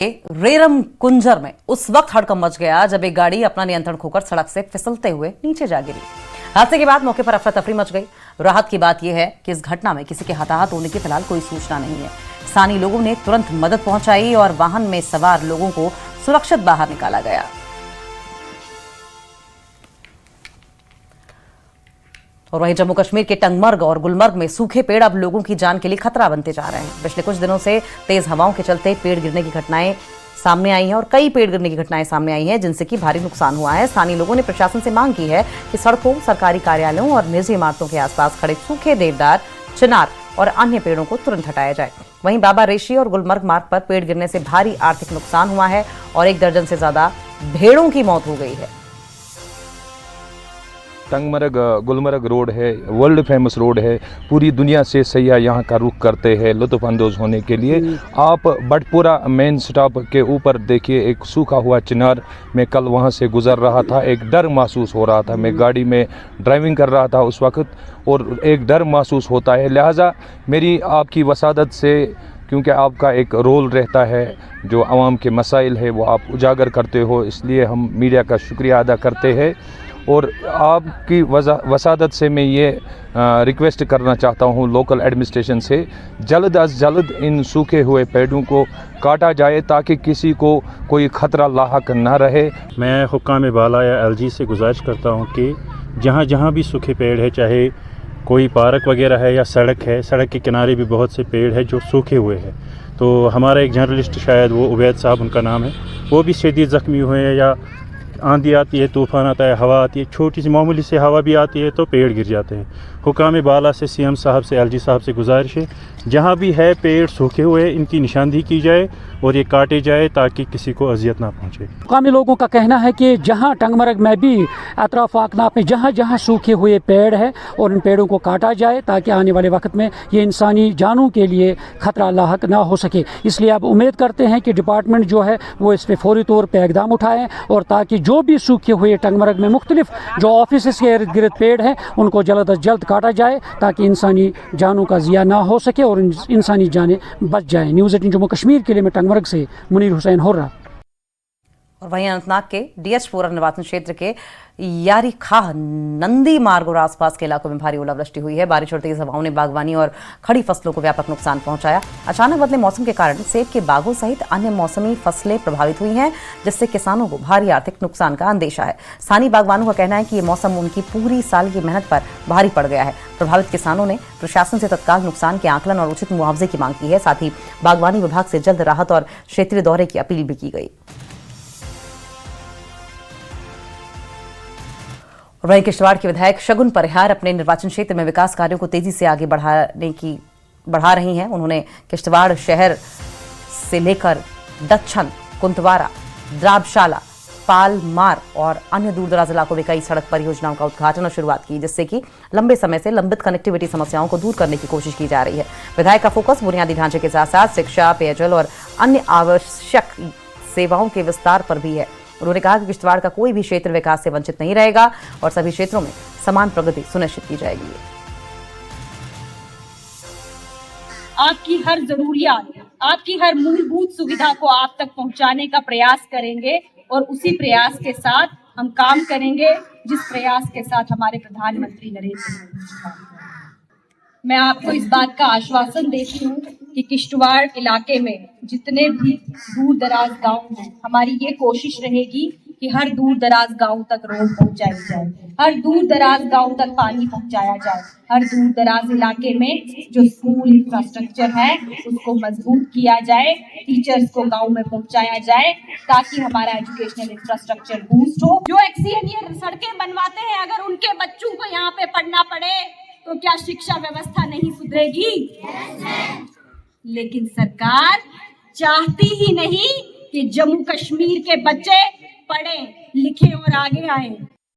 रेरम कुंजर में उस वक्त हड़कंप मच गया जब एक गाड़ी अपना नियंत्रण खोकर सड़क से फिसलते हुए नीचे जा गिरी। हादसे के बाद मौके पर अफरा तफरी मच गई। राहत की बात यह है कि इस घटना में किसी के हताहत होने की फिलहाल कोई सूचना नहीं है। स्थानीय लोगों ने तुरंत मदद पहुंचाई और वाहन में सवार लोगों को सुरक्षित बाहर निकाला गया। और वहीं जम्मू कश्मीर के टंगमर्ग और गुलमर्ग में सूखे पेड़ अब लोगों की जान के लिए खतरा बनते जा रहे हैं। पिछले कुछ दिनों से तेज हवाओं के चलते पेड़ गिरने की घटनाएं सामने आई हैं और कई पेड़ गिरने की घटनाएं सामने आई हैं जिनसे कि भारी नुकसान हुआ है। स्थानीय लोगों ने प्रशासन से मांग की है कि सड़कों, सरकारी कार्यालयों और निजी इमारतों के आसपास खड़े सूखे देवदार, चिनार और अन्य पेड़ों को तुरंत हटाया जाए। वहीं बाबा रेशी और गुलमर्ग मार्ग पर पेड़ गिरने से भारी आर्थिक नुकसान हुआ है और 1 दर्जन से ज्यादा भेड़ों की मौत हो गई है। टंगमर्ग गुलमर्ग रोड है, वर्ल्ड फेमस रोड है। पूरी दुनिया से सैयाह यहाँ का रुख करते हैं लुत्फ़अंदोज़ होने के लिए। आप बटपुरा मेन स्टॉप के ऊपर देखिए, एक सूखा हुआ चिनार। मैं कल वहाँ से गुज़र रहा था, एक डर महसूस हो रहा था। मैं गाड़ी में ड्राइविंग कर रहा था उस वक्त और एक डर महसूस होता है। लिहाजा मेरी आपकी वसादत से, क्योंकि आपका एक रोल रहता है जो आवाम के मसाइल है वो आप उजागर करते हो, इसलिए हम मीडिया का शुक्रिया अदा करते हैं। और आपकी वसादत से मैं ये रिक्वेस्ट करना चाहता हूँ लोकल एडमिनिस्ट्रेशन से, जल्द अज जल्द इन सूखे हुए पेड़ों को काटा जाए ताकि किसी को कोई ख़तरा लाहक ना रहे। मैं हुक्काम बाला या एलजी से गुजारिश करता हूँ कि जहाँ जहाँ भी सूखे पेड़ है, चाहे कोई पार्क वगैरह है या सड़क है, सड़क के किनारे भी बहुत से पेड़ है जो सूखे हुए हैं। तो हमारा एक जर्नलिस्ट, शायद वो उबैद साहब उनका नाम है, वो भी शदीद ज़ख्मी हुए हैं। या आंधी आती है, तूफ़ान आता है, हवा आती है, छोटी सी मामूली सी हवा भी आती है तो पेड़ गिर जाते हैं। हुक्काम बाला से, सीएम साहब से, एलजी साहब से गुजारिश है, जहाँ भी है पेड़ सूखे हुए इनकी निशानदेही की जाए और ये काटे जाए ताकि किसी को अजियत ना पहुँचे। मुकामी लोगों का कहना है कि जहाँ टंगमर्ग में भी अतराफ आकनाफ में जहाँ जहाँ सूखे हुए पेड़ है और इन पेड़ों को काटा जाए ताकि आने वाले वक्त में ये इंसानी जानों के लिए खतरा लाहक ना हो सके। इसलिए अब उम्मीद करते हैं कि डिपार्टमेंट जो है वो इस पर फौरी तौर पर इकदाम उठाएँ और ताकि जो भी सूखे हुए टंगमर्ग में मुख्तलिफ जो ऑफिस के इर्द गिर्द पेड़ हैं उनको जल्द अज जल्द काटा जाए ताकि इंसानी जानों का ज़िया ना हो सके और इंसानी जानें बच जाएँ। न्यूज़ 18 जम्मू कश्मीर के लिए मैं टंगमर्ग से मुनीर हुसैन हुर्रा। और वहीं अनंतनाग के डीएच-4 निर्वाचन क्षेत्र के यारी खाह, नंदी मार्ग और आसपास के इलाकों में भारी ओलावृष्टि हुई है। बारिश और तेज हवाओं ने बागवानी और खड़ी फसलों को व्यापक नुकसान पहुंचाया। अचानक बदले मौसम के कारण सेब के बागों सहित अन्य मौसमी फसलें प्रभावित हुई हैं, जिससे किसानों को भारी आर्थिक नुकसान का अंदेशा है। स्थानीय बागवानों का कहना है कि ये मौसम उनकी पूरी साल की मेहनत पर भारी पड़ गया है। प्रभावित किसानों ने प्रशासन से तत्काल नुकसान के आकलन और उचित मुआवजे की मांग की है। साथ ही बागवानी विभाग से जल्द राहत और क्षेत्रीय दौरे की अपील भी की गई। और वहीं किश्तवाड़ के विधायक शगुन परिहार अपने निर्वाचन क्षेत्र में विकास कार्यों को तेजी से आगे बढ़ा रही हैं। उन्होंने किश्तवाड़ शहर से लेकर दच्छन, कुंतवारा, द्राबशाला, पालमार और अन्य दूरदराज इलाकों में कई सड़क परियोजनाओं का उद्घाटन और शुरुआत की, जिससे कि लंबे समय से लंबित कनेक्टिविटी समस्याओं को दूर करने की कोशिश की जा रही है। विधायक का फोकस बुनियादी ढांचे के साथ साथ शिक्षा, पेयजल और अन्य आवश्यक सेवाओं के विस्तार पर भी है। उन्होंने कहा कि किश्तवाड़ का कोई भी क्षेत्र विकास से वंचित नहीं रहेगा और सभी क्षेत्रों में समान प्रगति सुनिश्चित की जाएगी। आपकी हर जरूरियात, आपकी हर मूलभूत सुविधा को आप तक पहुंचाने का प्रयास करेंगे और उसी प्रयास के साथ हम काम करेंगे जिस प्रयास के साथ हमारे प्रधानमंत्री नरेंद्र मोदी। मैं आपको इस बात का आश्वासन देती हूँ कि किश्तवाड़ इलाके में जितने भी दूर दराज गांव हैं, हमारी ये कोशिश रहेगी कि हर दूर दराज गांव तक रोड पहुंचाई जाए, हर दूर दराज गांव तक पानी पहुंचाया जाए, हर दूर दराज इलाके में जो स्कूल इंफ्रास्ट्रक्चर है उसको मजबूत किया जाए, टीचर्स को गांव में पहुंचाया जाए ताकि हमारा एजुकेशनल इंफ्रास्ट्रक्चर बूस्ट हो। जो एक्सीएन सड़कें बनवाते हैं, अगर उनके बच्चों को यहाँ पे पढ़ना पड़े तो क्या शिक्षा व्यवस्था नहीं सुधरेगी? लेकिन सरकार चाहती ही नहीं कि जम्मू कश्मीर के बच्चे पढ़ें, लिखें और आगे आएं।